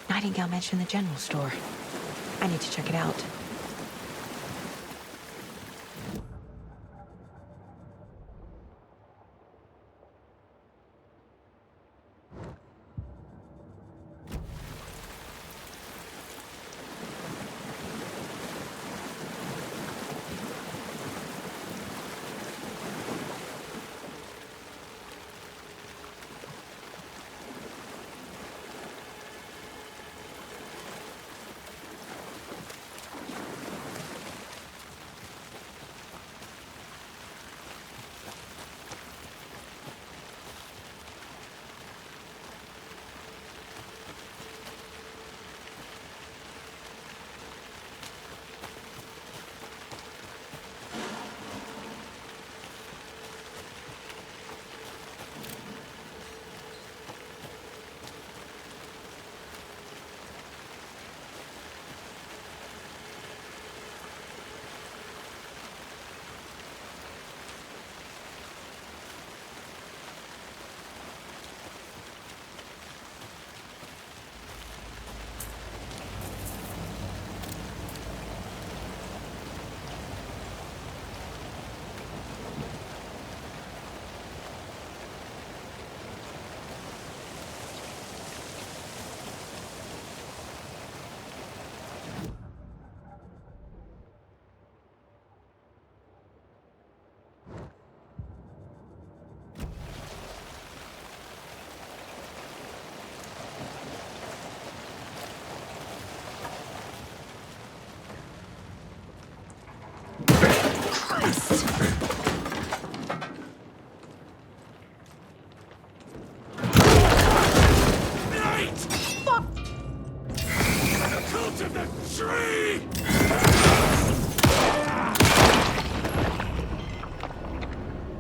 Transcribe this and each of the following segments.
Nightingale mentioned the general store. I need to check it out.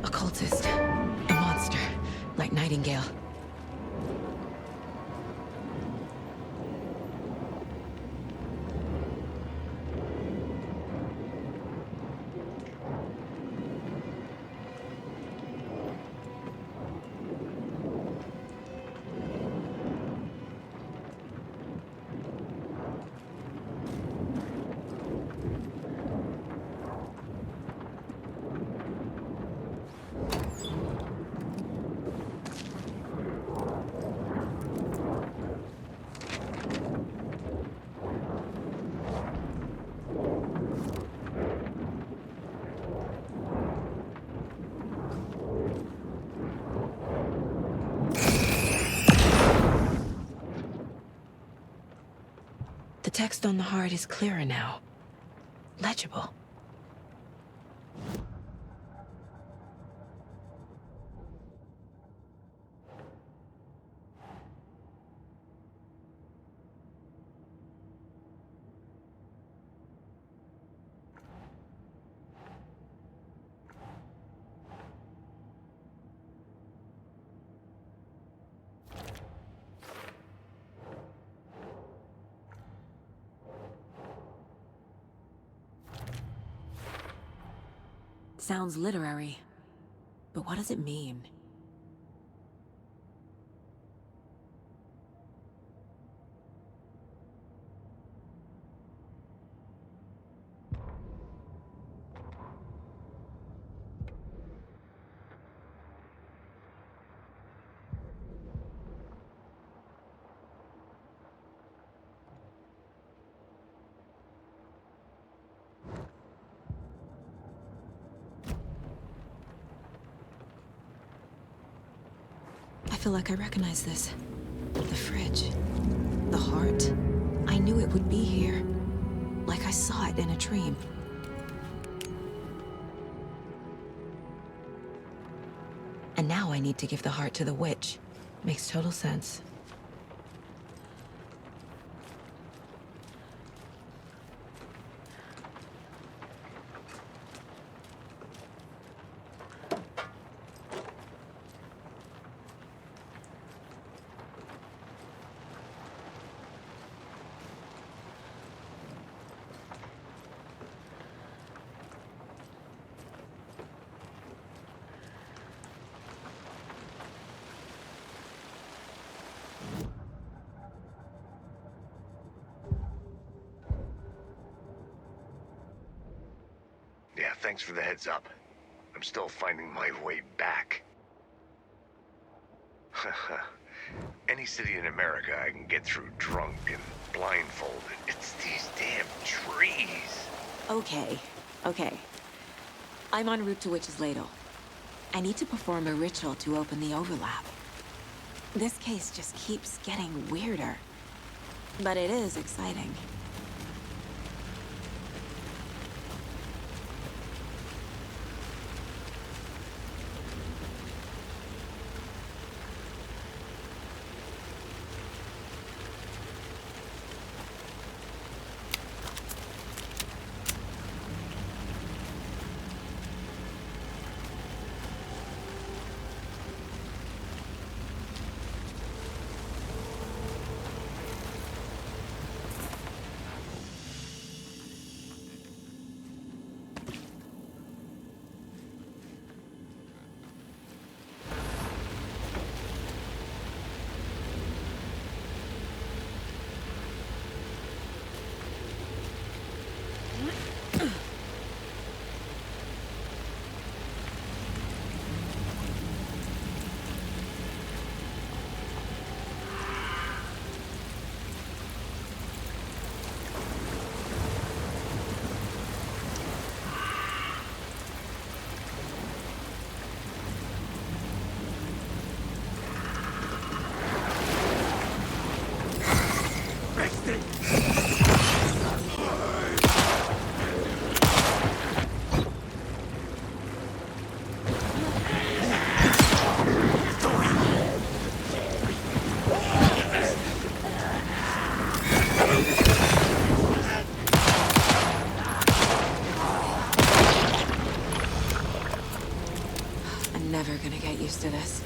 Occultist. A monster. Like Nightingale. The text on the heart is clearer now. Legible. Sounds literary, but what does it mean? I feel like I recognize this. The fridge. The heart. I knew it would be here. Like I saw it in a dream. And now I need to give the heart to the witch. Makes total sense. thanks for the heads up. I'm still finding my way back. Any city in America I can get through drunk and blindfolded. It's these damn trees. Okay, okay. I'm en route to Witch's Ladle. I need to perform a ritual to open the overlap. This case just keeps getting weirder. But it is exciting. I'm never gonna get used to this.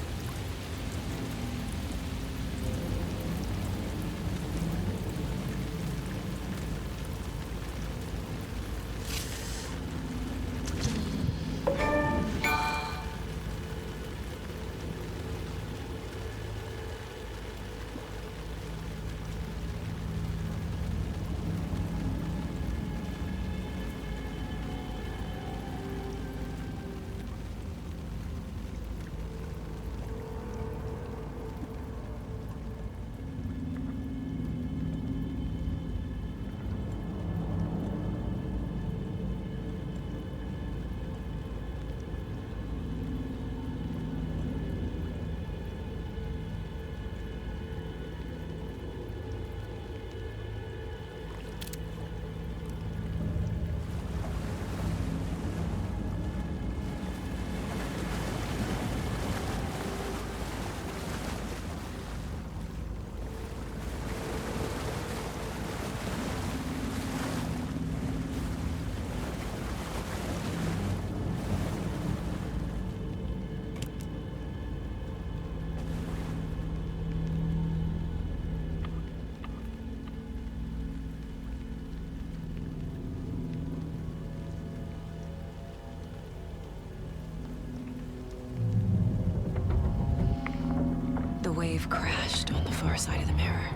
The wave crashed on the far side of the mirror.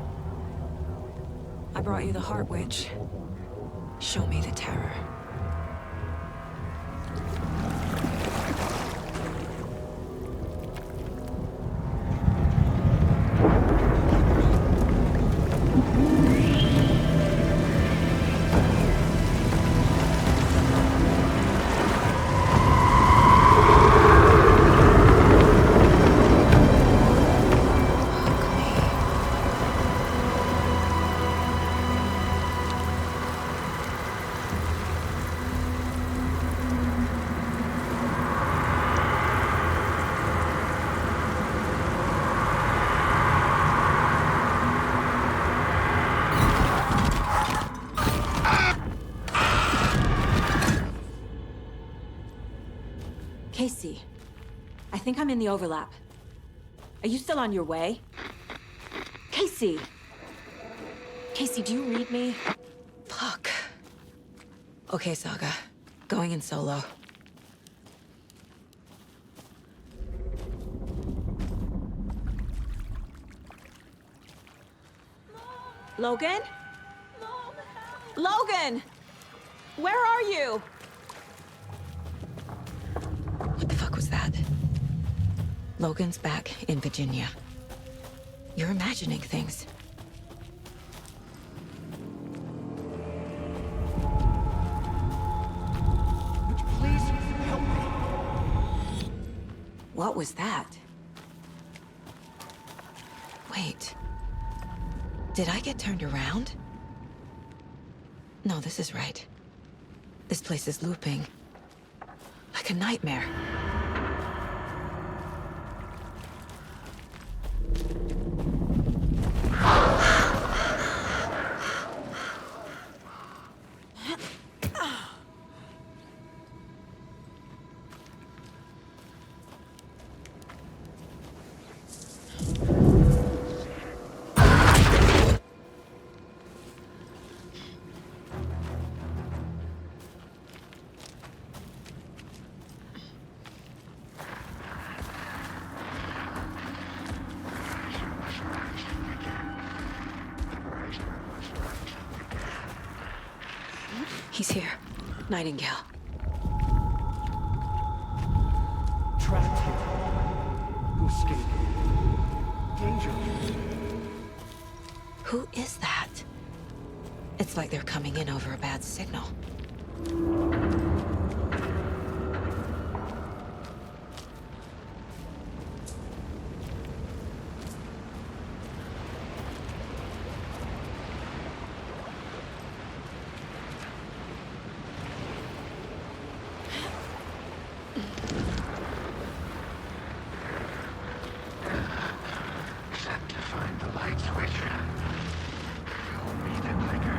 I brought you the Heart Witch. Show me the terror. Casey, I think I'm in the overlap. Are you still on your way? Casey! Casey, do you read me? Fuck. Okay, Saga. Going in solo. Logan? Mom, help. Logan! Where are you? Logan's back in Virginia. You're imagining things. Would you please help me? What was that? Wait. Did I get turned around? No, this is right. This place is looping. Like a nightmare. He's here. Nightingale. Trapped here. To escape. Danger. Who is that? It's like they're coming in over a bad signal. Set to find the light switch. You'll need it later.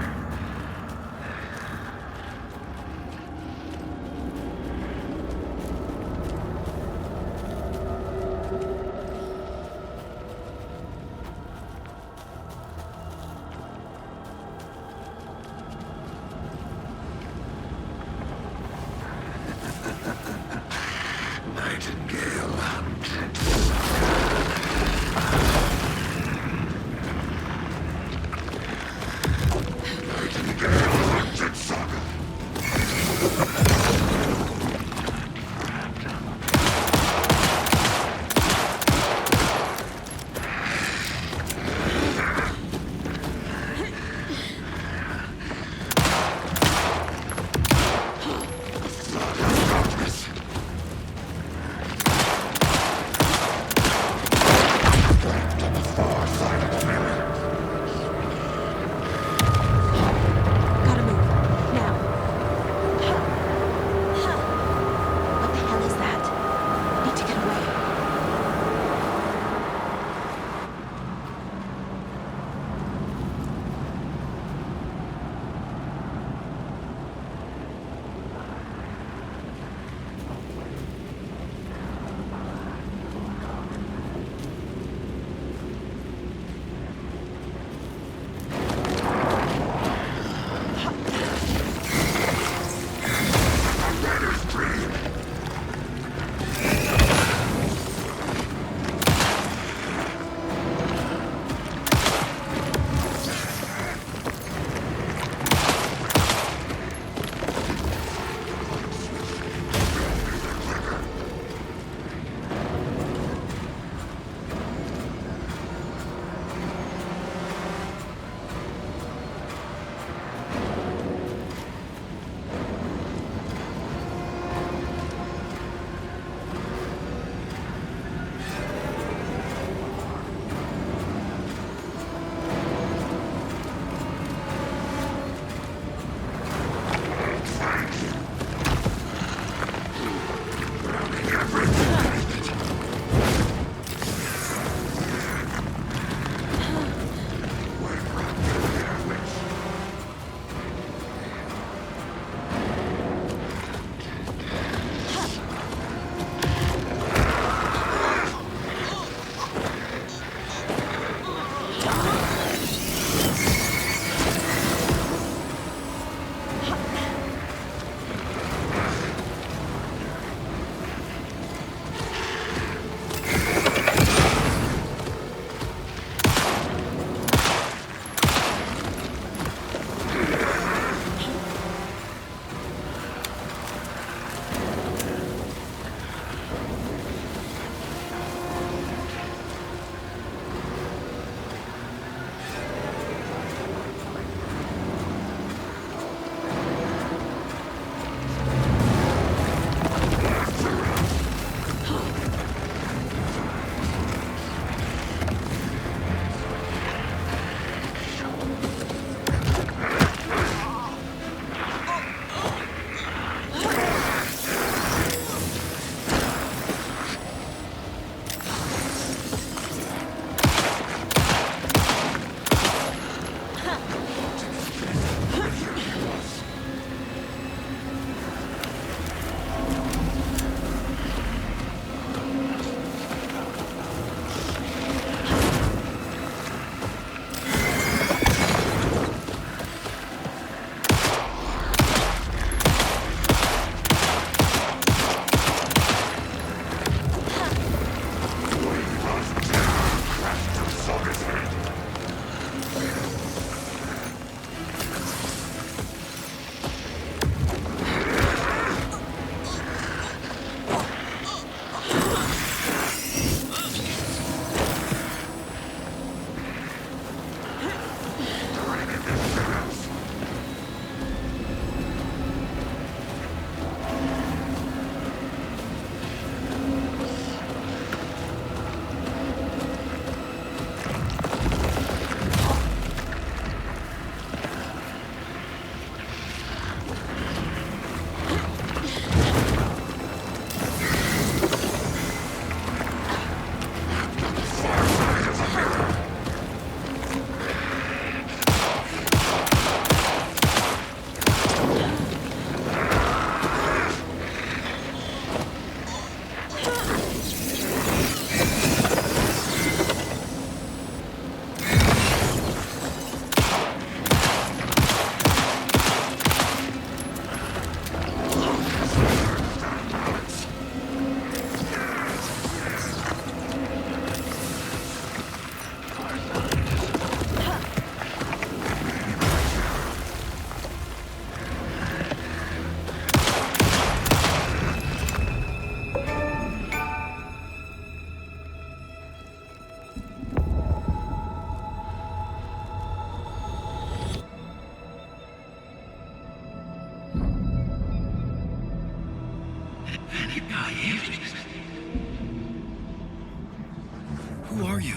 Who are you?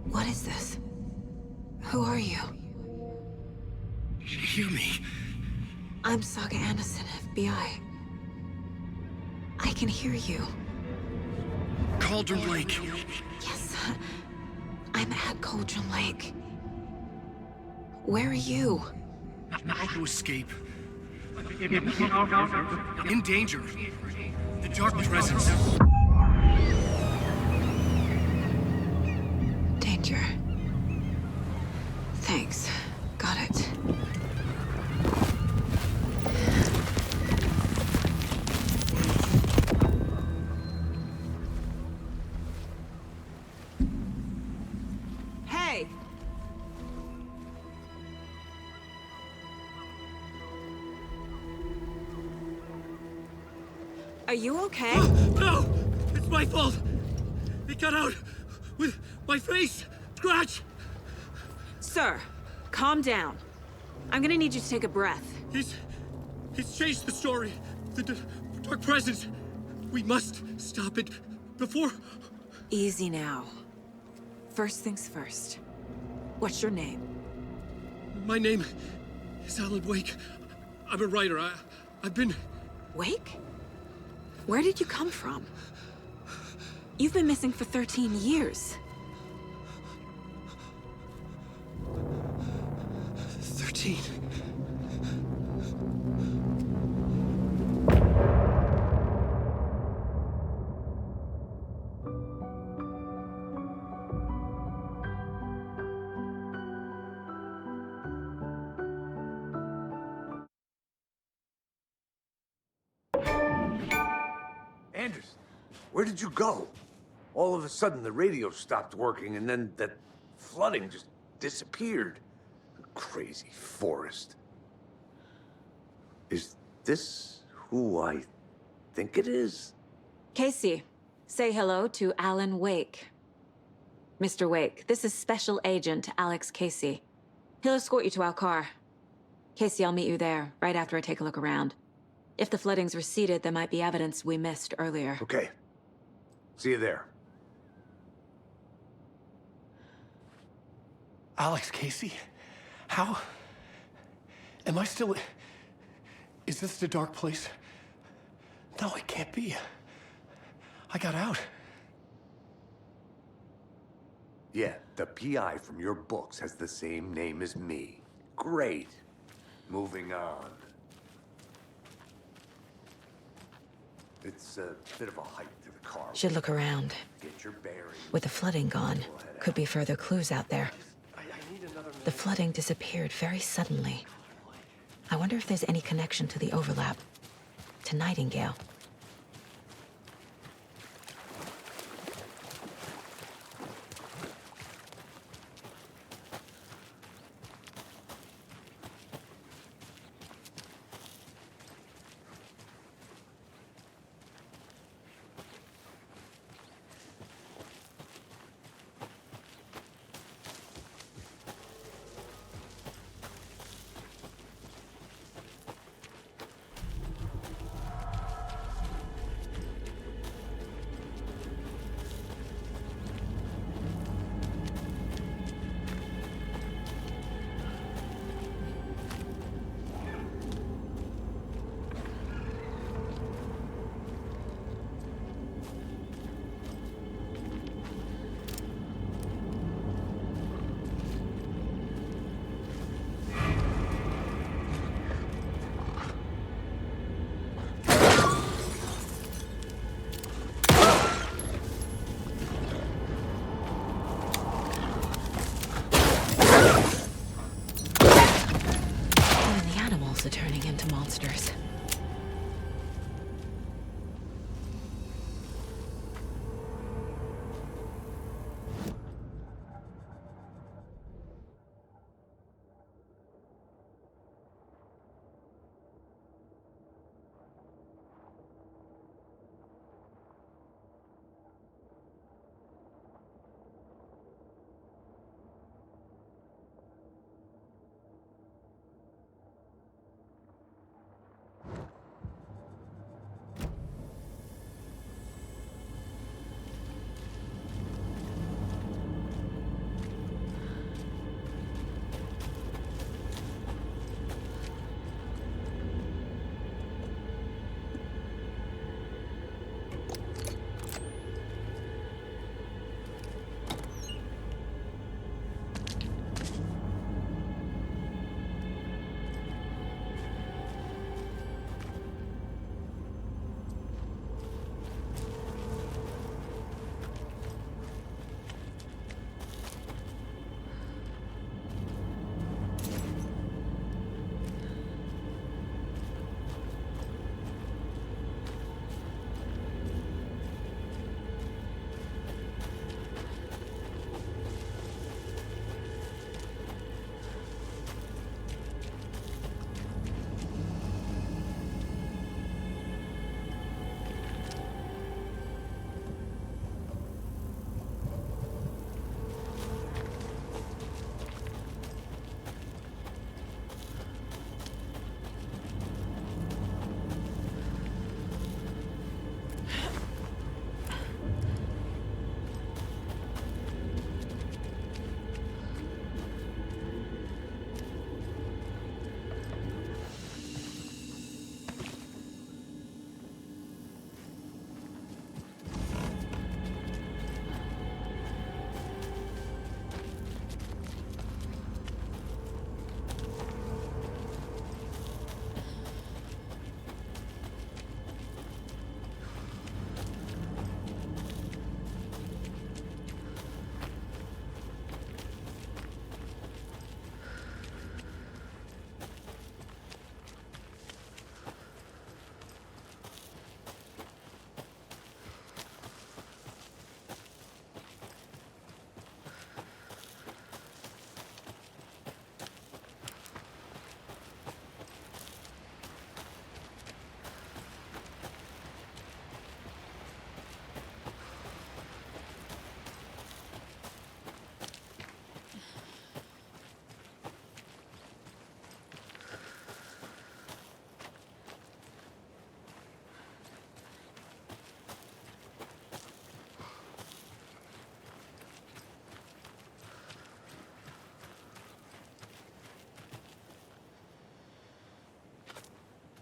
What is this? Who are you? Hear me. I'm Saga Anderson, FBI. I can hear you. Cauldron Lake. Yes, I'm at Cauldron Lake. Where are you? How to escape. In danger. The dark presence. Danger. Thanks. Got it. Hey! Are you okay? No! It's my fault! It got out with my face! Scratch! Sir, calm down. I'm gonna need you to take a breath. He's changed the story. The dark presence. We must stop it before... Easy now. First things first. What's your name? My name is Alan Wake. I'm a writer. I've been... Wake? Where did you come from? You've been missing for 13 years. 13. Anderson, where did you go? All of a sudden, the radio stopped working, and then that flooding just disappeared. Crazy forest. Is this who I think it is? Casey, say hello to Alan Wake. Mr. Wake, this is Special Agent Alex Casey. He'll escort you to our car. Casey, I'll meet you there, right after I take a look around. If the flooding's receded, there might be evidence we missed earlier. Okay. See you there. Alex Casey? How? Am I still... Is this the dark place? No, it can't be. I got out. Yeah, the PI from your books has the same name as me. Great. Moving on. It's a bit of a hike to the car. Should look around. Get your bearings. With the flooding gone, could be further clues out there. I need another minute. The flooding disappeared very suddenly. I wonder if there's any connection to the overlap. To Nightingale. Are turning into monsters.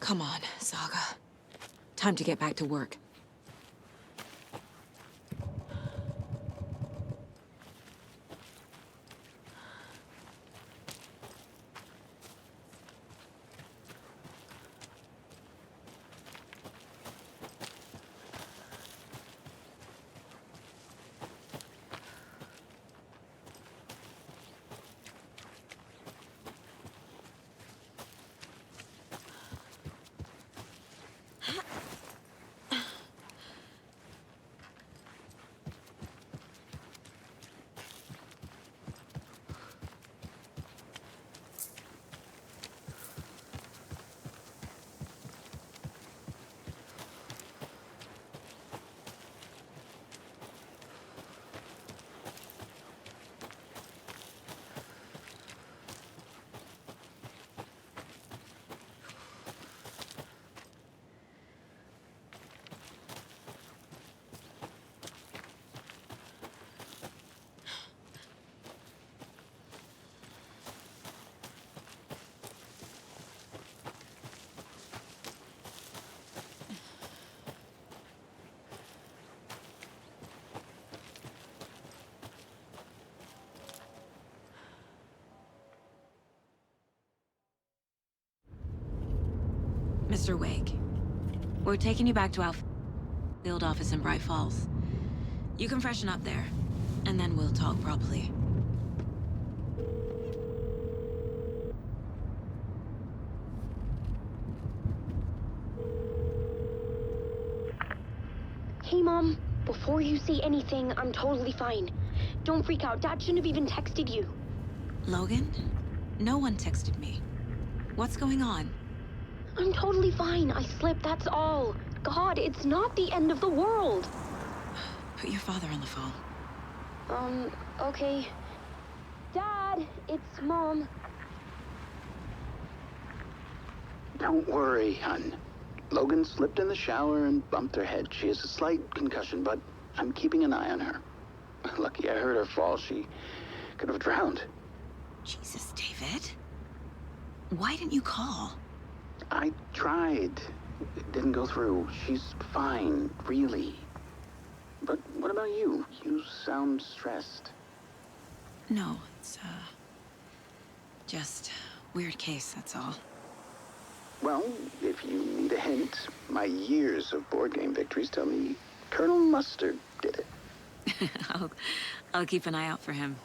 Come on, Saga. Time to get back to work. Mr. Wake, we're taking you back to our field office in Bright Falls. You can freshen up there, and then we'll talk properly. Hey, Mom. Before you say anything, I'm totally fine. Don't freak out. Dad shouldn't have even texted you. Logan? No one texted me. What's going on? I'm totally fine. I slipped, that's all. God, it's not the end of the world. Put your father on the phone. Okay. Dad, it's Mom. Don't worry, hon. Logan slipped in the shower and bumped her head. She has a slight concussion, but I'm keeping an eye on her. Lucky I heard her fall. She could have drowned. Jesus, David. Why didn't you call? I tried. It didn't go through. She's fine, really. But what about you? You sound stressed. No, it's, just weird case, that's all. Well, if you need a hint, my years of board game victories tell me Colonel Mustard did it. I'll keep an eye out for him.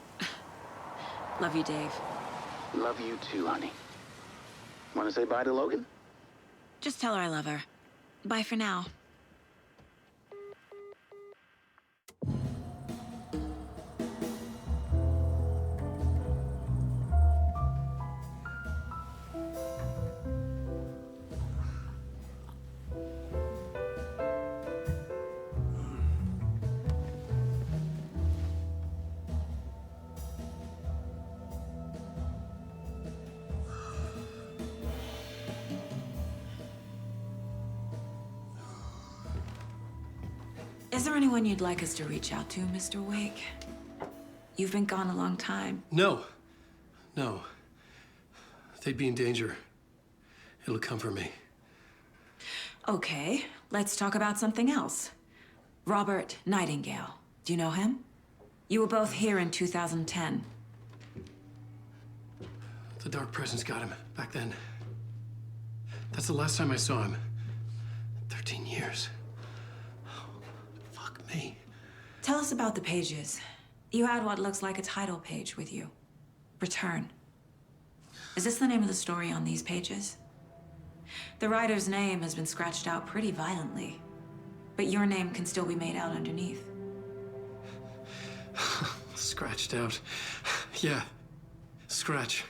Love you, Dave. Love you too, honey. Want to say bye to Logan? Just tell her I love her. Bye for now. Is there anyone you'd like us to reach out to, Mr. Wake? You've been gone a long time. No. They'd be in danger. It'll come for me. Okay, let's talk about something else. Robert Nightingale. Do you know him? You were both here in 2010. The Dark Presence got him back then. That's the last time I saw him. 13 years. Fuck me. Tell us about the pages. You had what looks like a title page with you. Return. Is this the name of the story on these pages? The writer's name has been scratched out pretty violently, but your name can still be made out underneath. Scratched out. Yeah. Scratch.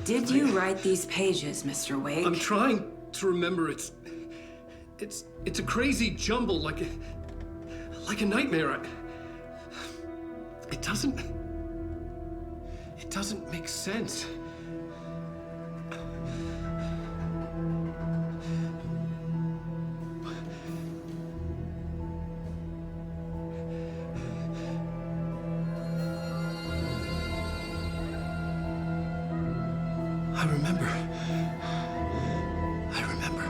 Did you write these pages, Mr. Wake? I'm trying to remember. It's a crazy jumble, like a nightmare. It doesn't make sense. remember. I remember.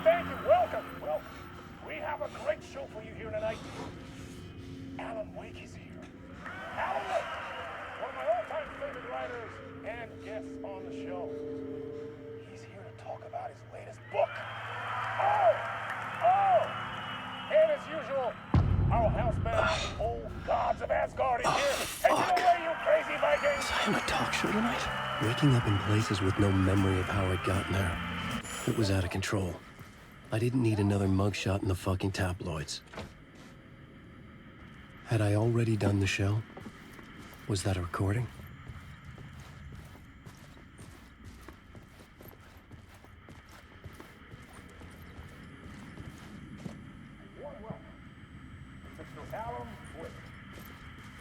Thank you. Welcome. We have a great show for you here tonight. Alan Wake is here. Alan Wake, one of my all-time favorite writers and guests on the show. He's here to talk about his latest book. And as usual, our house band, Old Gods of Asgard, is here. Take it away, you crazy Vikings! Was I on a talk show tonight? Waking up in places with no memory of how I'd gotten there. It was out of control. I didn't need another mugshot in the fucking tabloids. Had I already done the show? Was that a recording? Warm welcome. Mr. Alan Wake.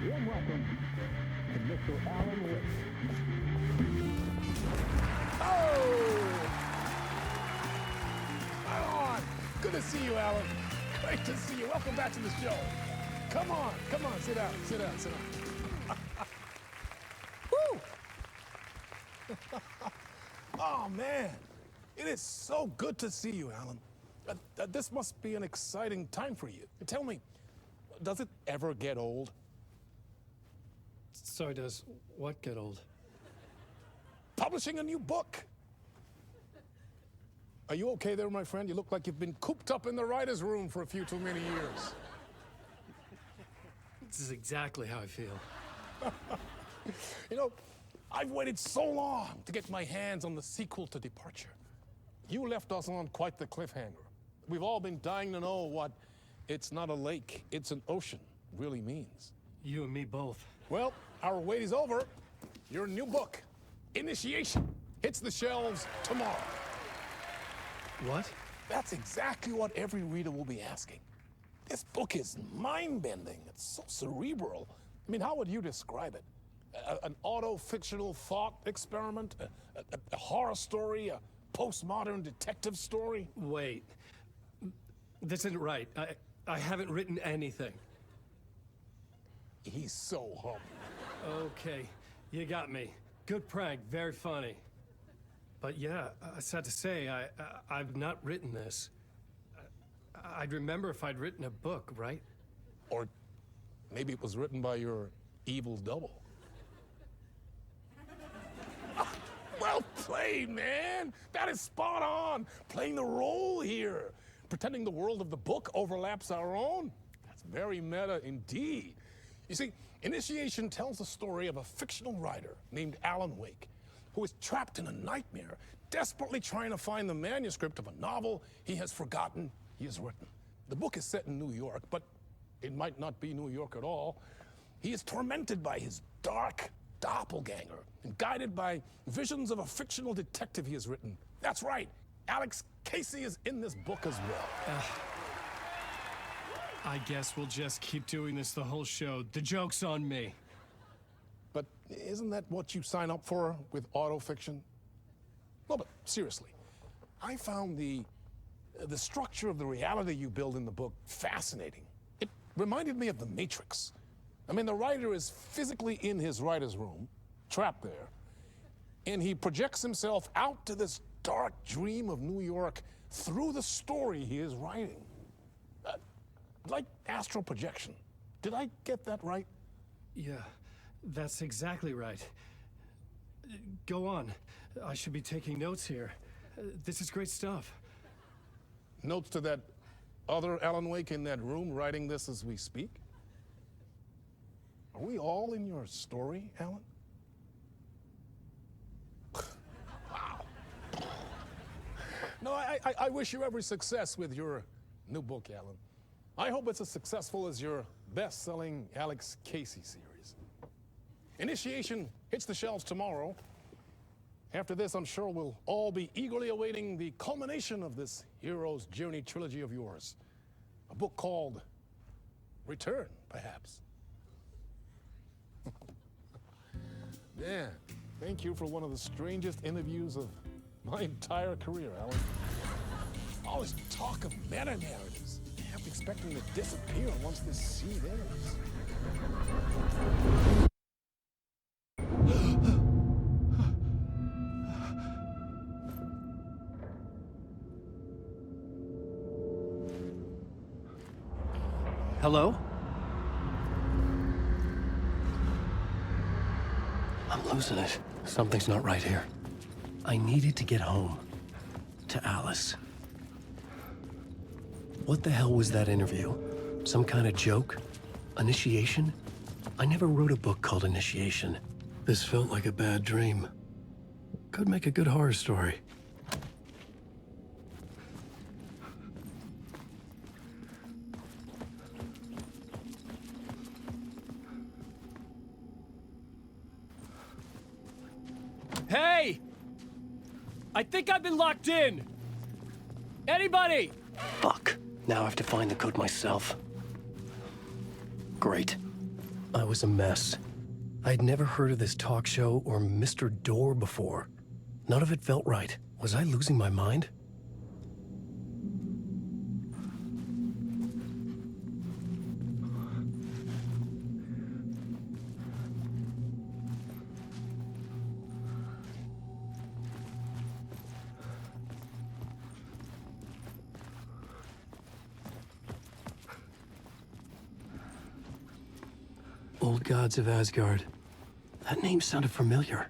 Warm welcome to Mr. Alan Wake. On. Good to see you, Alan. Great to see you. Welcome back to the show. Come on, sit down. Woo! Oh, man. It is so good to see you, Alan. This must be an exciting time for you. Tell me, does it ever get old? Sorry, does what get old? Publishing a new book. Are you okay there, my friend? You look like you've been cooped up in the writer's room for a few too many years. This is exactly how I feel. You know, I've waited so long to get my hands on the sequel to Departure. You left us on quite the cliffhanger. We've all been dying to know what "it's not a lake, it's an ocean" really means. You and me both. Well, our wait is over. Your new book, Initiation, hits the shelves tomorrow. What? That's exactly what every reader will be asking. This book is mind-bending. It's so cerebral. I mean, how would you describe it? An auto-fictional thought experiment? A horror story? A postmodern detective story? Wait. This isn't right. I haven't written anything. He's so humble. Okay, you got me. Good prank, very funny. But yeah, sad to say, I've not written this. I'd remember if I'd written a book, right? Or maybe it was written by your evil double. Well played, man. That is spot on. Playing the role here. Pretending the world of the book overlaps our own. That's very meta indeed. You see, Initiation tells the story of a fictional writer named Alan Wake, who is trapped in a nightmare, desperately trying to find the manuscript of a novel he has forgotten he has written. The book is set in New York, but it might not be New York at all. He is tormented by his dark doppelganger and guided by visions of a fictional detective he has written. That's right, Alex Casey is in this book as well. I guess we'll just keep doing this the whole show. The joke's on me. But isn't that what you sign up for with autofiction? No, but seriously, I found the structure of the reality you build in the book fascinating. It reminded me of The Matrix. I mean, the writer is physically in his writer's room, trapped there, and he projects himself out to this dark dream of New York through the story he is writing. Like astral projection. Did I get that right? Yeah, that's exactly right. Go on. I should be taking notes here. This is great stuff. Notes to that other Alan Wake in that room writing this as we speak? Are we all in your story, Alan? Wow. No, I wish you every success with your new book, Alan. I hope it's as successful as your best-selling Alex Casey series. Initiation hits the shelves tomorrow. After this, I'm sure we'll all be eagerly awaiting the culmination of this hero's journey trilogy of yours. A book called Return, perhaps. Man, thank you for one of the strangest interviews of my entire career, Alan. All this talk of meta-narratives. I'm expecting to disappear once this scene ends. Hello? I'm losing it. Something's not right here. I needed to get home. To Alice. What the hell was that interview? Some kind of joke? Initiation? I never wrote a book called Initiation. This felt like a bad dream. Could make a good horror story. Hey! I think I've been locked in! Anybody? Fuck. Now I have to find the code myself. Great. I was a mess. I'd never heard of this talk show or Mr. Door before. None of it felt right. Was I losing my mind? Old Gods of Asgard. That name sounded familiar.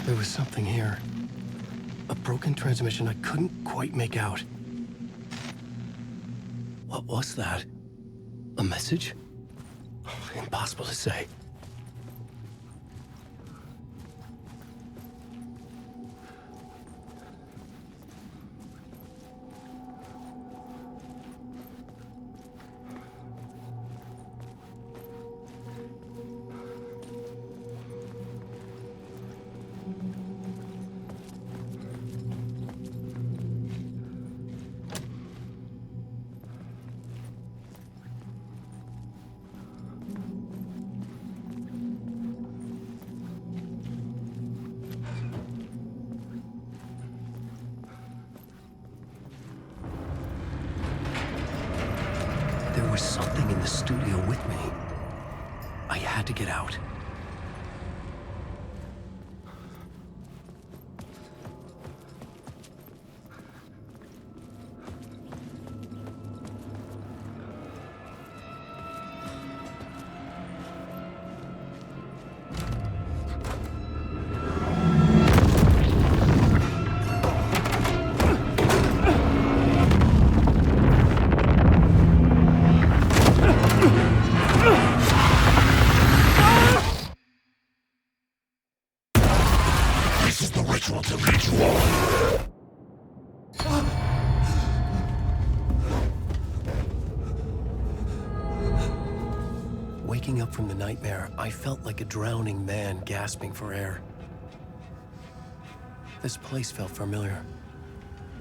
There was something here. A broken transmission I couldn't quite make out. What was that? A message? Impossible to say. There was something in the studio with me. I had to get out. This is the ritual to lead you on. Waking up from the nightmare, I felt like a drowning man gasping for air. This place felt familiar.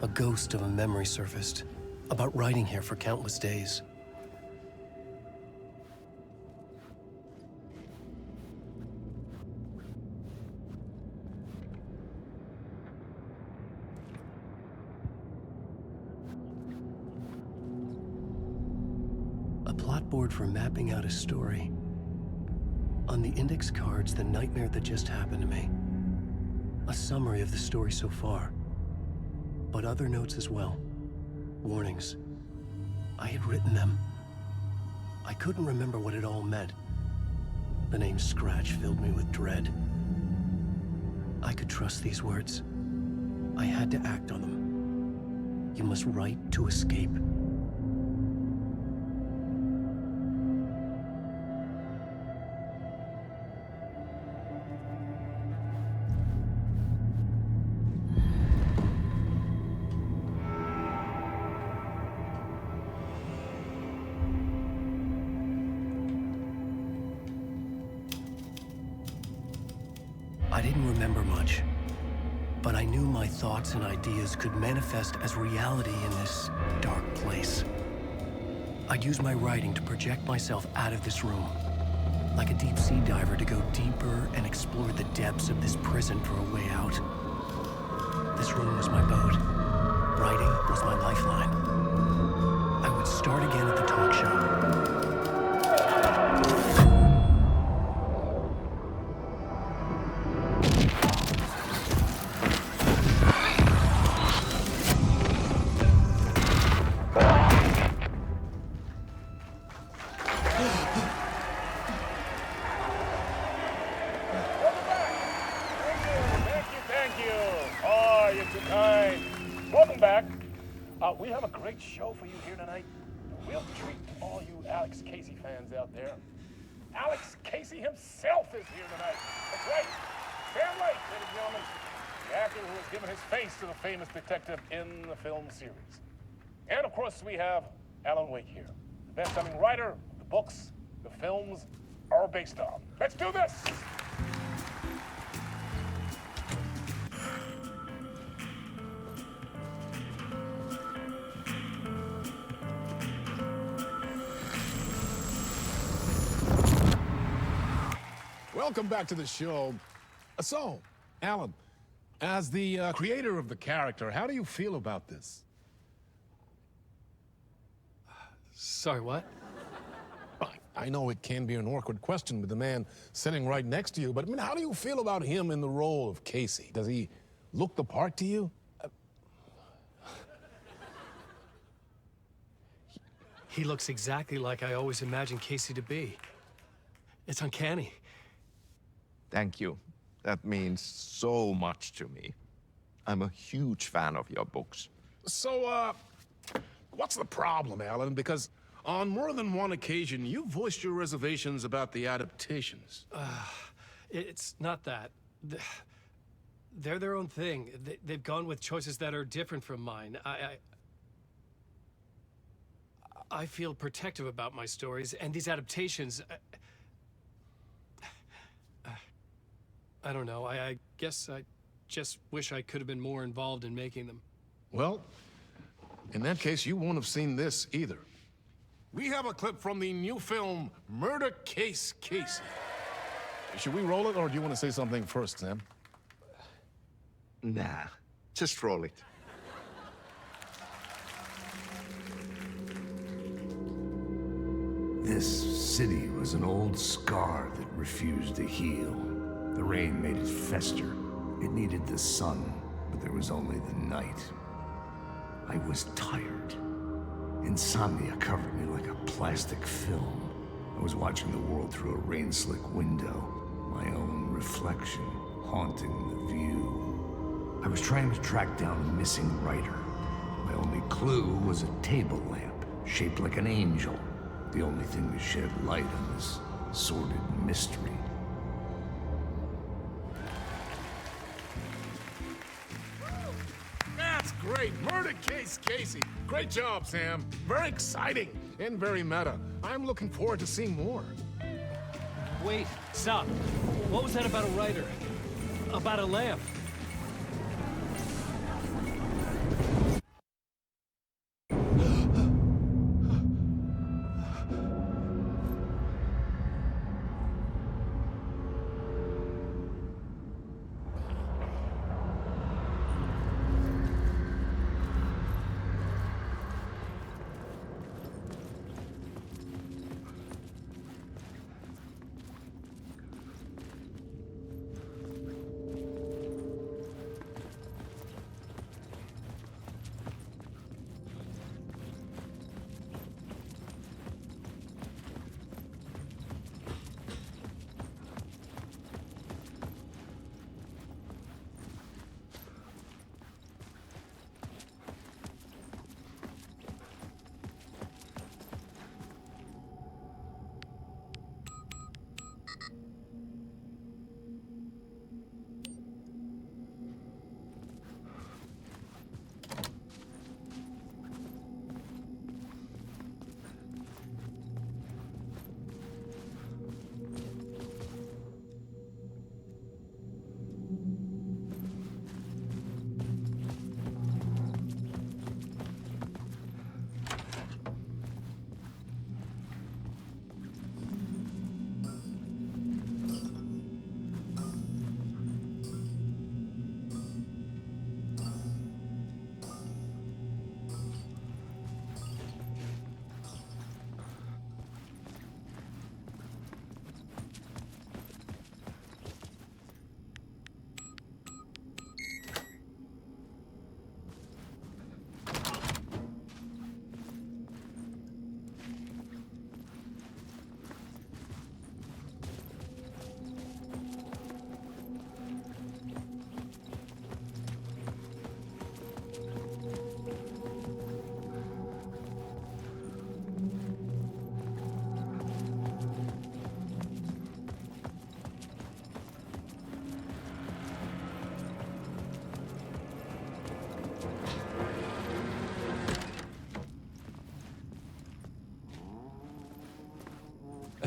A ghost of a memory surfaced, about riding here for countless days. A plot board for mapping out a story. On the index cards the nightmare that just happened to me. A summary of the story so far, but other notes as well. Warnings. I had written them. I couldn't remember what it all meant. The name Scratch filled me with dread. I could trust these words. I had to act on them. You must write to escape. I didn't remember much, but I knew my thoughts and ideas could manifest as reality in this dark place. I'd use my writing to project myself out of this room, like a deep sea diver to go deeper and explore the depths of this prison for a way out. This room was my boat. Writing was my lifeline. I would start again at the talk show. Welcome back. We have a great show for you here tonight. A real treat to all you Alex Casey fans out there. Alex Casey himself is here tonight. That's right. Sam Lake, ladies and gentlemen, the actor who has given his face to the famous detective in the film series. And of course, we have Alan Wake here, the best-selling writer of the books the films are based on. Let's do this. Welcome back to the show. So, Alan, as the creator of the character, how do you feel about this? Sorry, what? I know it can be an awkward question with the man sitting right next to you, but I mean, how do you feel about him in the role of Casey? Does he look the part to you? He looks exactly like I always imagined Casey to be. It's uncanny. Thank you. That means so much to me. I'm a huge fan of your books. So, what's the problem, Alan? Because on more than one occasion, you voiced your reservations about the adaptations. It's not that. They're their own thing. They've gone with choices that are different from mine. I feel protective about my stories, and these adaptations... I don't know. I guess I just wish I could have been more involved in making them. Well, in that case, you won't have seen this either. We have a clip from the new film, Murder Case Casey. Should we roll it, or do you want to say something first, Sam? Nah, just roll it. This city was an old scar that refused to heal. The rain made it fester. It needed the sun, but there was only the night. I was tired. Insomnia covered me like a plastic film. I was watching the world through a rain-slick window, my own reflection haunting the view. I was trying to track down a missing writer. My only clue was a table lamp, shaped like an angel, the only thing to shed light on this sordid mystery. That's great. Murder Case Casey. Great job, Sam. Very exciting and very meta. I'm looking forward to seeing more. Wait, stop. What was that about a writer? About a lamp?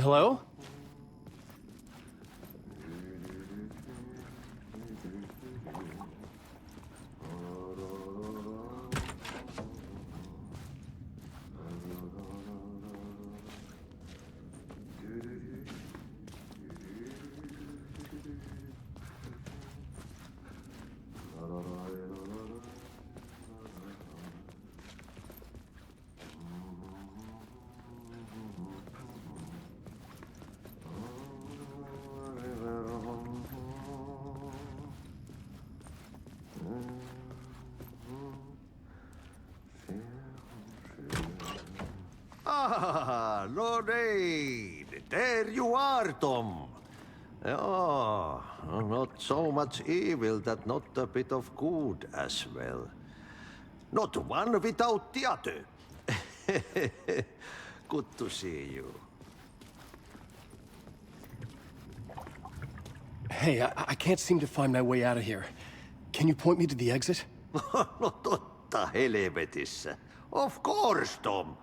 Hello? Ah, no need. There you are, Tom. Oh, not so much evil that not a bit of good as well. Not one without the other. Good to see you. Hey, I can't seem to find my way out of here. Can you point me to the exit? No totta helvetissä. Of course, Tom.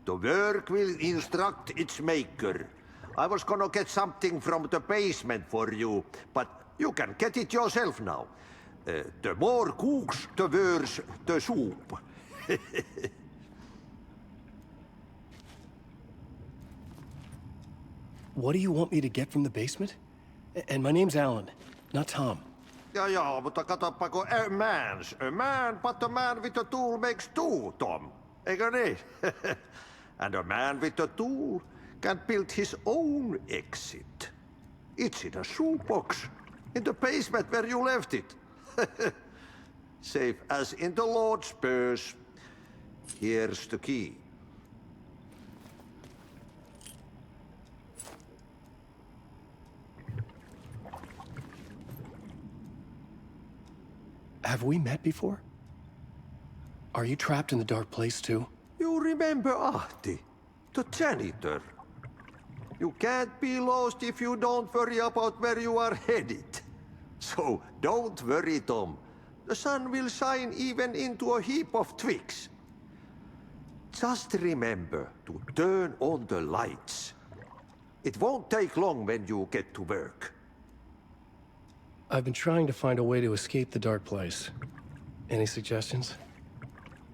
The work will instruct its maker. I was gonna get something from the basement for you, but you can get it yourself now. The more cooks, the worse the soup. What do you want me to get from the basement? And my name's Alan, not Tom. Ja, mutta katoppa kun a man, but a man with a tool makes two, Tom. Eikö niin? And a man with a tool can build his own exit. It's in a shoebox, in the basement where you left it. Safe as in the Lord's purse. Here's the key. Have we met before? Are you trapped in the dark place too? You remember Ahti, the janitor. You can't be lost if you don't worry about where you are headed. So don't worry, Tom. The sun will shine even into a heap of twigs. Just remember to turn on the lights. It won't take long when you get to work. I've been trying to find a way to escape the dark place. Any suggestions?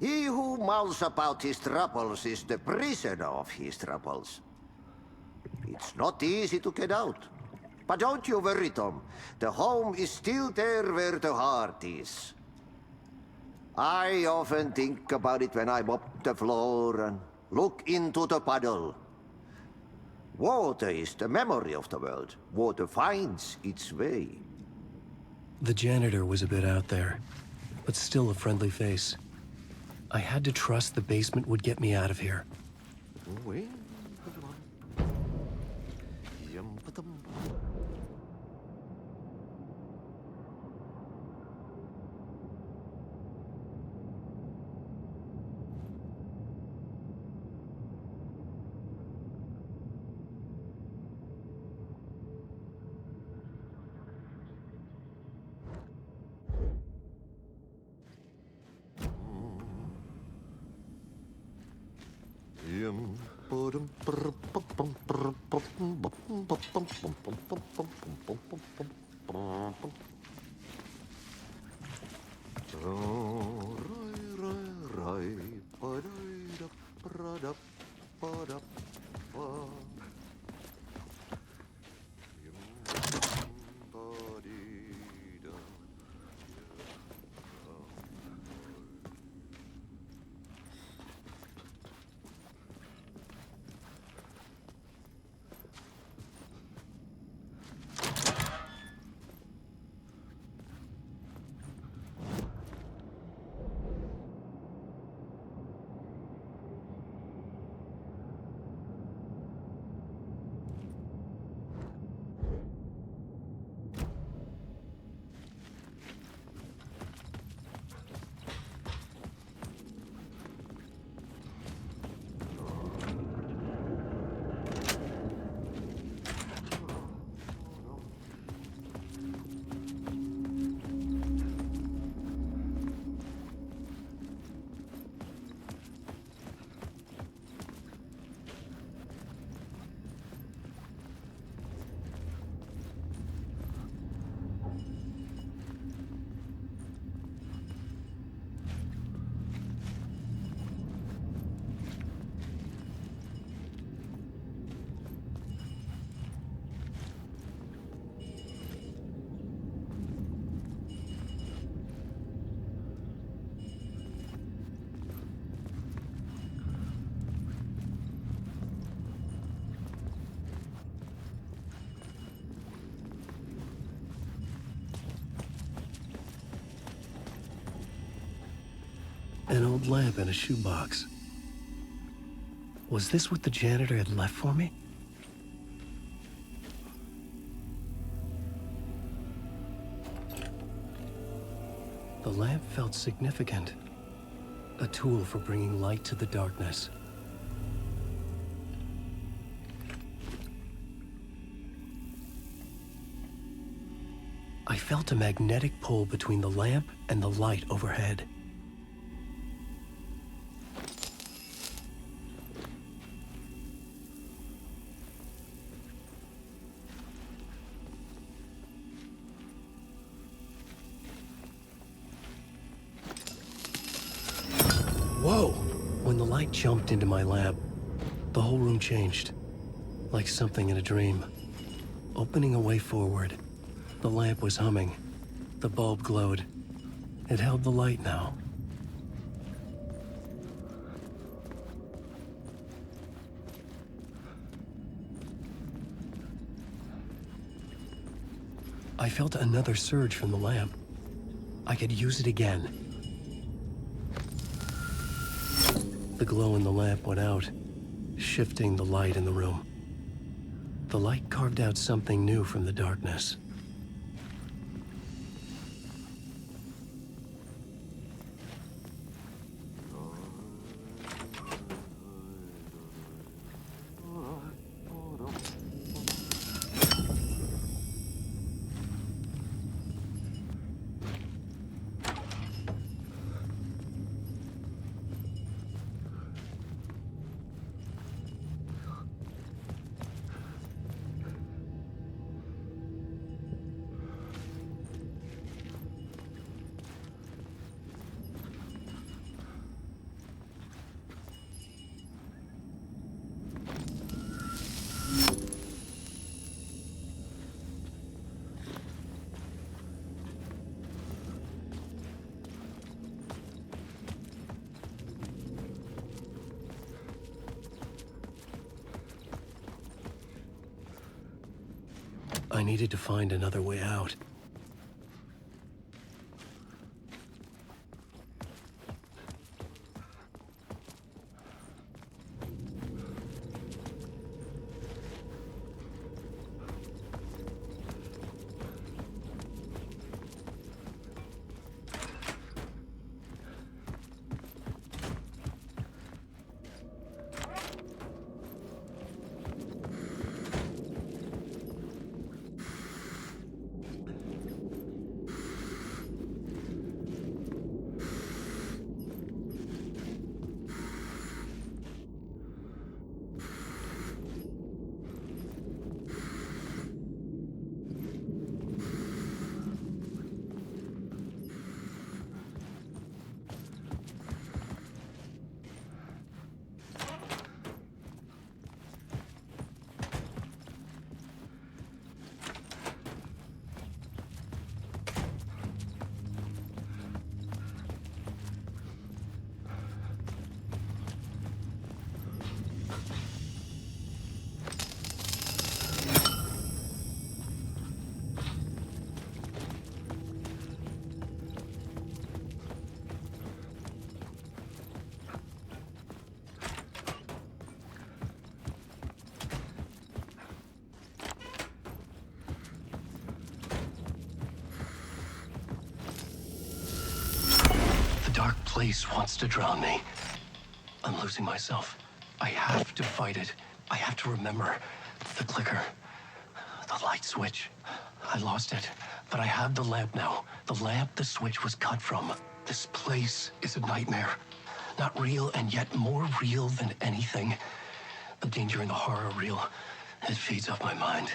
He who mouths about his troubles is the prisoner of his troubles. It's not easy to get out. But don't you worry, Tom. The home is still there where the heart is. I often think about it when I mop the floor and look into the puddle. Water is the memory of the world. Water finds its way. The janitor was a bit out there, but still a friendly face. I had to trust the basement would get me out of here. An old lamp in a shoebox. Was this what the janitor had left for me? The lamp felt significant. A tool for bringing light to the darkness. I felt a magnetic pull between the lamp and the light overhead. Whoa! When the light jumped into my lamp, the whole room changed. Like something in a dream. Opening a way forward. The lamp was humming. The bulb glowed. It held the light now. I felt another surge from the lamp. I could use it again. The glow in the lamp went out, shifting the light in the room. The light carved out something new from the darkness. I needed to find another way out. Dark place wants to drown me. I'm losing myself. I have to fight it. I have to remember. The clicker. The light switch. I lost it. But I have the lamp now. The lamp the switch was cut from. This place is a nightmare. Not real, and yet more real than anything. The danger and the horror are real. It feeds off my mind.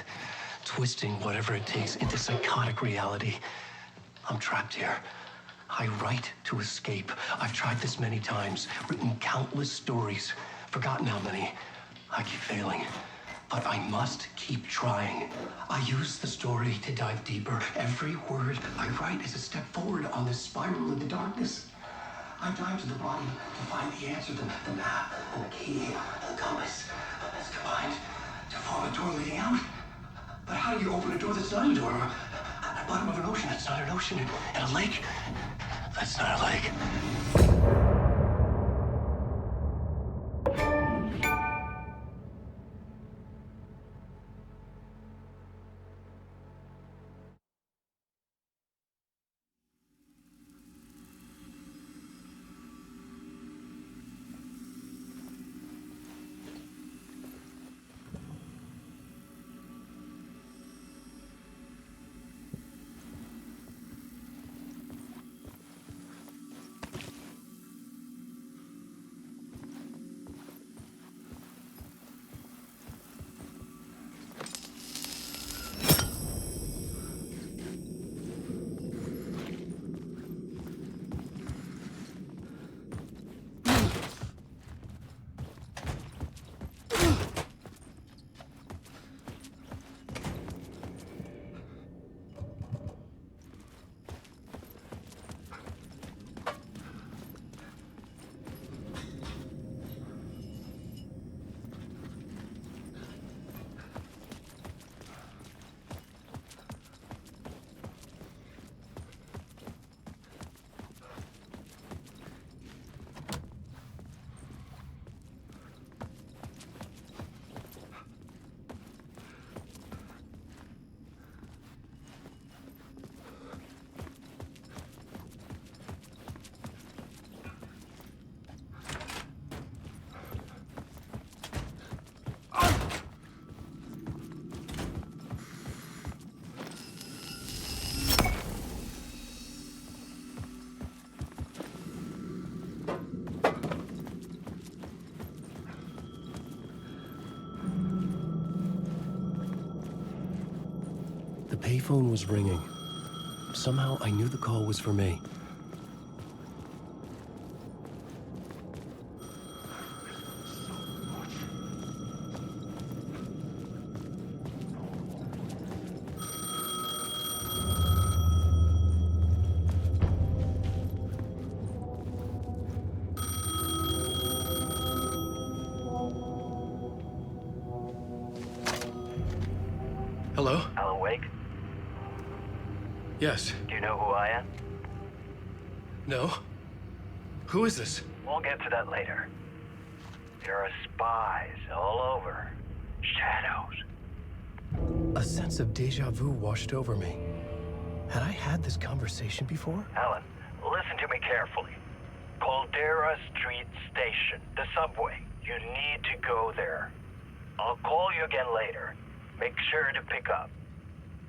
Twisting whatever it takes into psychotic reality. I'm trapped here. I write to escape. I've tried this many times, written countless stories, forgotten how many. I keep failing, but I must keep trying. I use the story to dive deeper. Every word I write is a step forward on this spiral in the darkness. I dive to the bottom to find the answer, the map, and the key, and the compass. It's combined to form a door leading out. But how do you open a door that's not a door? At the bottom of an ocean that's not an ocean, and a lake that's not a lake. payphone was ringing. Somehow I knew the call was for me. Hello? Alan Wake? Yes. Do you know who I am? No? Who is this? We'll get to that later. There are spies all over. Shadows. A sense of deja vu washed over me. Had I had this conversation before? Alan, listen to me carefully. Caldera Street Station, the subway. You need to go there. I'll call you again later. Make sure to pick up.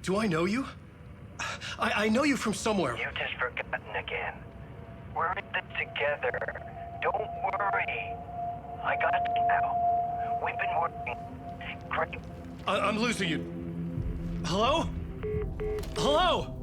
Do I know you? I know you from somewhere. You just forgotten again. We're in this together. Don't worry. I got you now. We've been working. Great. I'm losing you. Hello? Hello?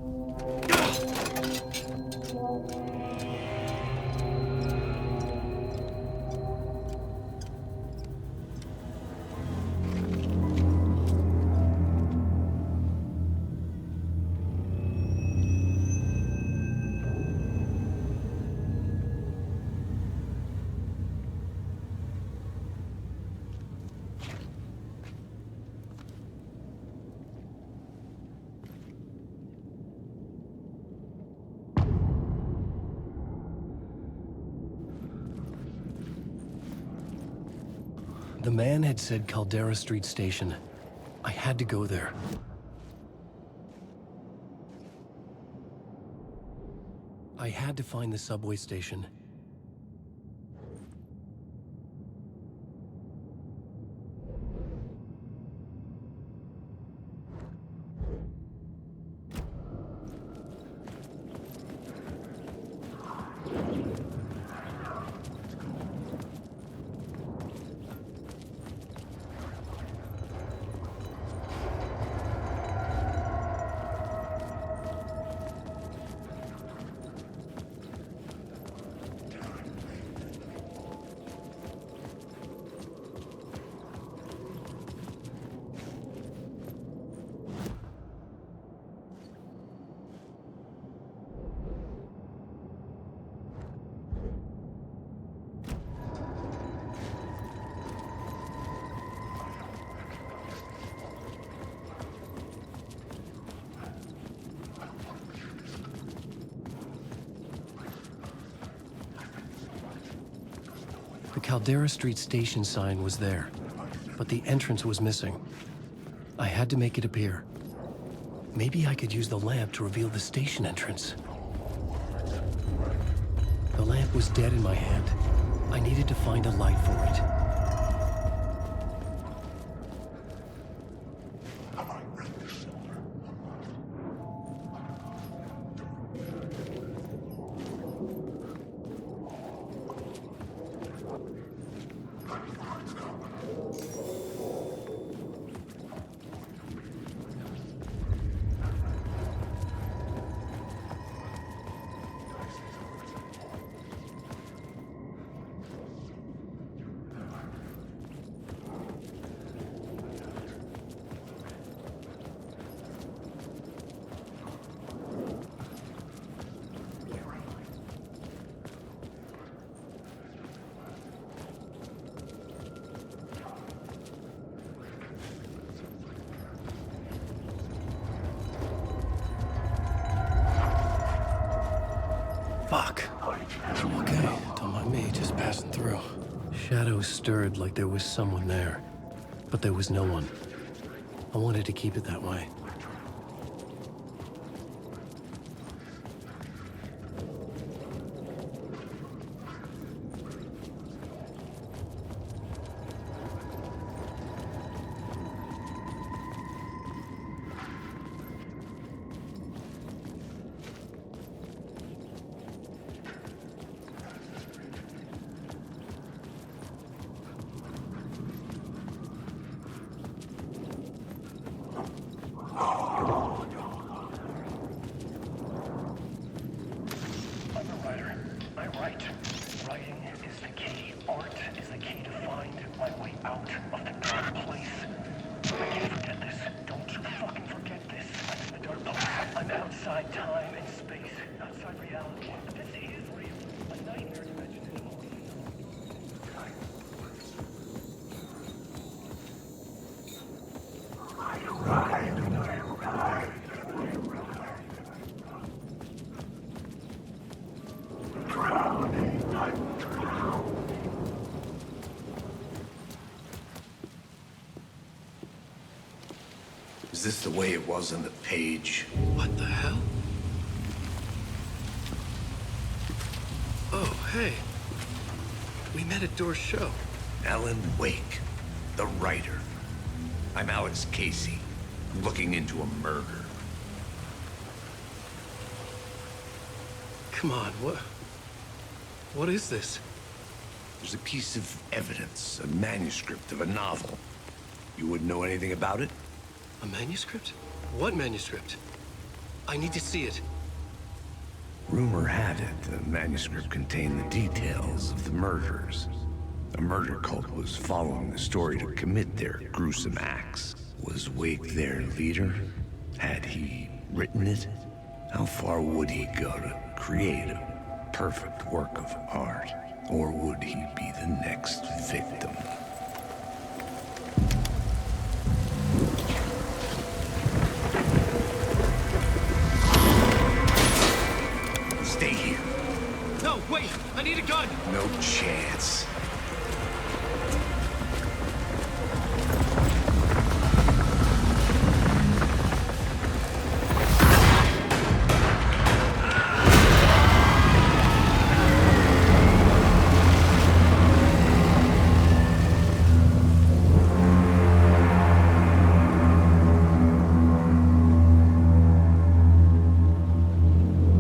The man had said Caldera Street Station. I had to go there. I had to find the subway station. The Caldera Street Station sign was there, but the entrance was missing. I had to make it appear. Maybe I could use the lamp to reveal the station entrance. The lamp was dead in my hand. I needed to find a light for it. Fuck. Okay, don't mind me, just passing through. Shadows stirred like there was someone there, but there was no one. I wanted to keep it that way. outside time and space, outside reality. This is real. A nightmare dimension in a movie. Is this the way it was on the page? What the hell? Oh, hey. We met at Door's show. Alan Wake, the writer. I'm Alex Casey, looking into a murder. Come on, what is this? There's a piece of evidence, a manuscript of a novel. You wouldn't know anything about it? A manuscript? What manuscript? I need to see it. Rumor had it the manuscript contained the details of the murders. A murder cult was following the story to commit their gruesome acts. Was Wake their leader? Had he written it? How far would he go to create a perfect work of art? Or would he be the next victim? Stay here. No, wait! I need a gun! No chance.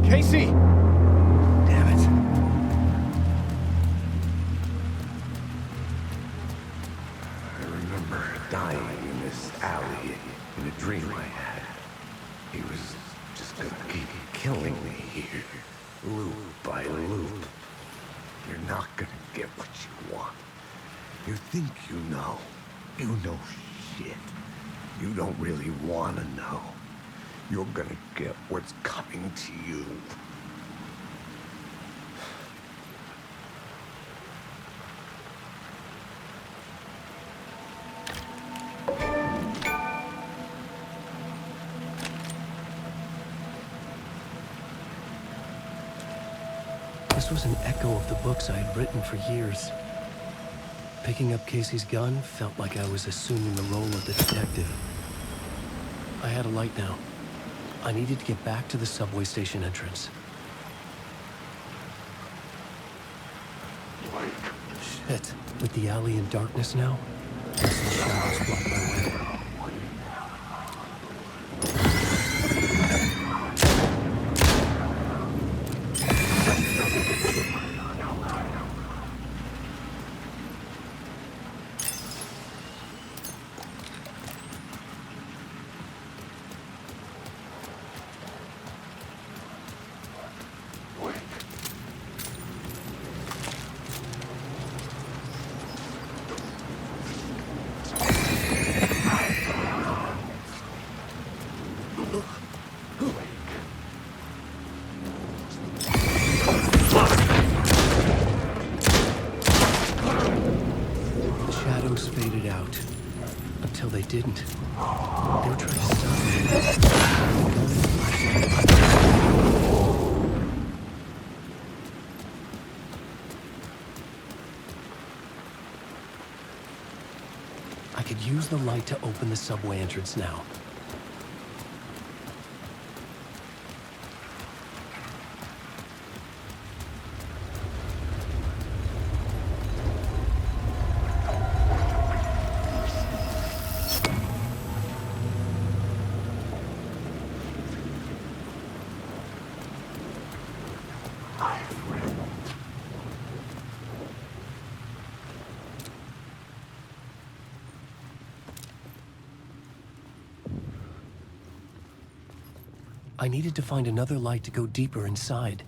Casey! Damn it. I remember dying in this alley in a dream I had. He was just gonna keep killing me here, loop by loop. You're not gonna get what you want. You think you know. You know shit. You don't really wanna know. You're gonna get what's coming to you. This was an echo of the books I had written for years. Picking up Casey's gun felt like I was assuming the role of the detective. I had a light now. I needed to get back to the subway station entrance. Shit. With the alley in darkness now, guess the shadows block my way. Faded out until they didn't. They were trying to stop me. I could use the light to open the subway entrance now. I needed to find another light to go deeper inside.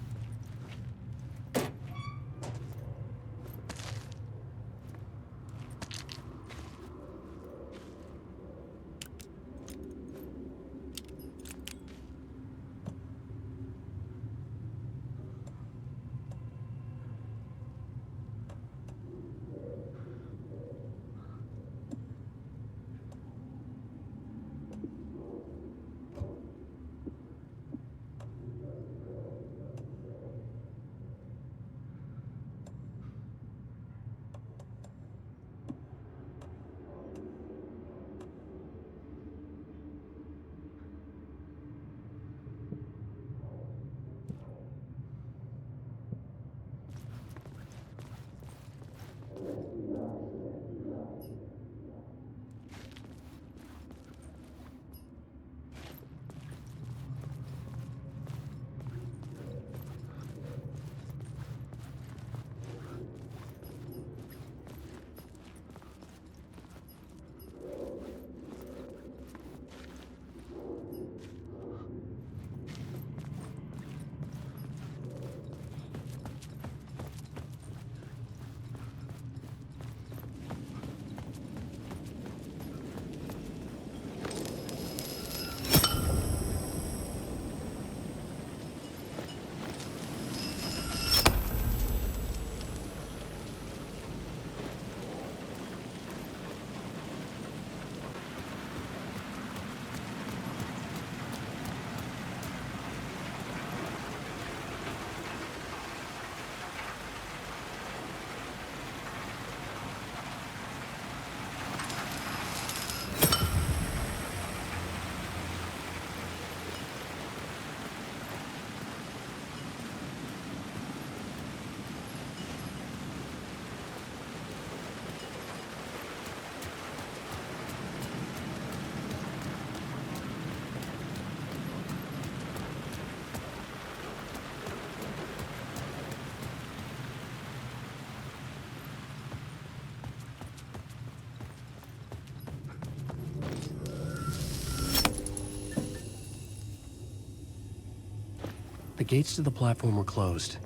The gates to the platform were closed.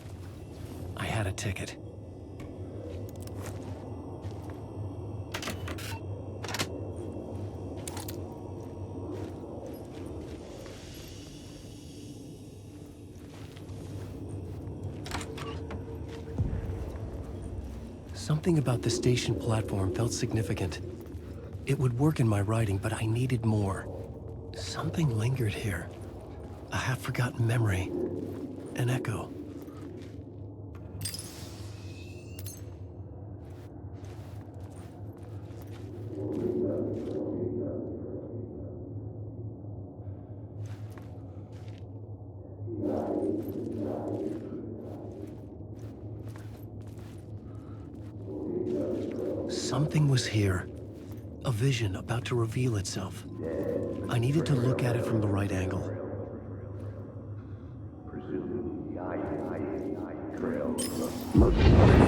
I had a ticket. Something about the station platform felt significant. It would work in my writing, but I needed more. Something lingered here. A half-forgotten memory. An echo. Something was here. A vision about to reveal itself. I needed to look at it from the right angle. An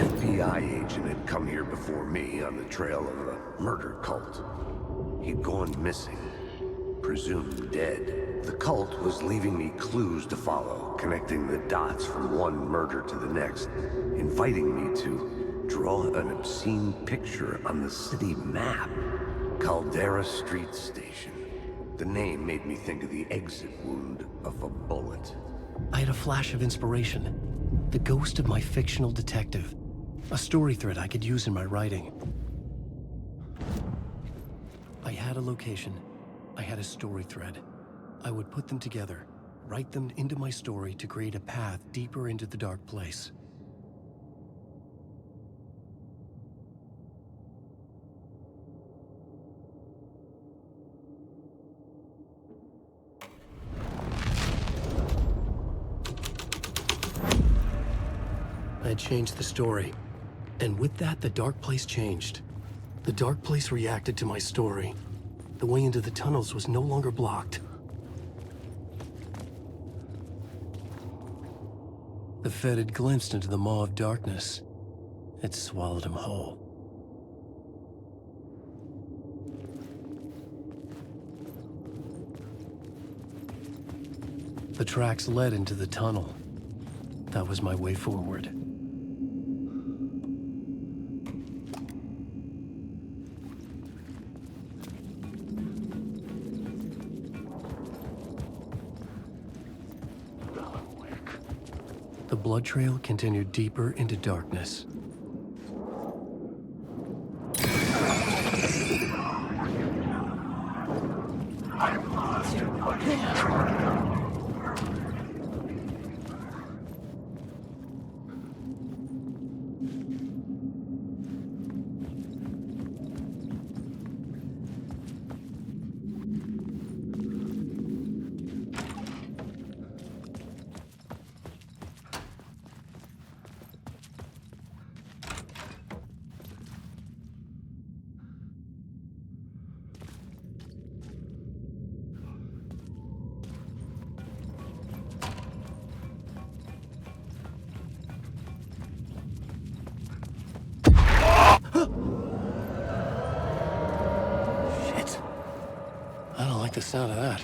FBI agent had come here before me on the trail of a murder cult. He'd gone missing, presumed dead. The cult was leaving me clues to follow, connecting the dots from one murder to the next, inviting me to draw an obscene picture on the city map. Caldera Street Station. The name made me think of the exit wound of a bullet. I had a flash of inspiration. The ghost of my fictional detective. A story thread I could use in my writing. I had a location. I had a story thread. I would put them together, write them into my story to create a path deeper into the dark place. I had changed the story. And with that, the dark place changed. The dark place reacted to my story. The way into the tunnels was no longer blocked. The Fed had glimpsed into the maw of darkness. It swallowed him whole. The tracks led into the tunnel. That was my way forward. The blood trail continued deeper into darkness. I don't like the sound of that.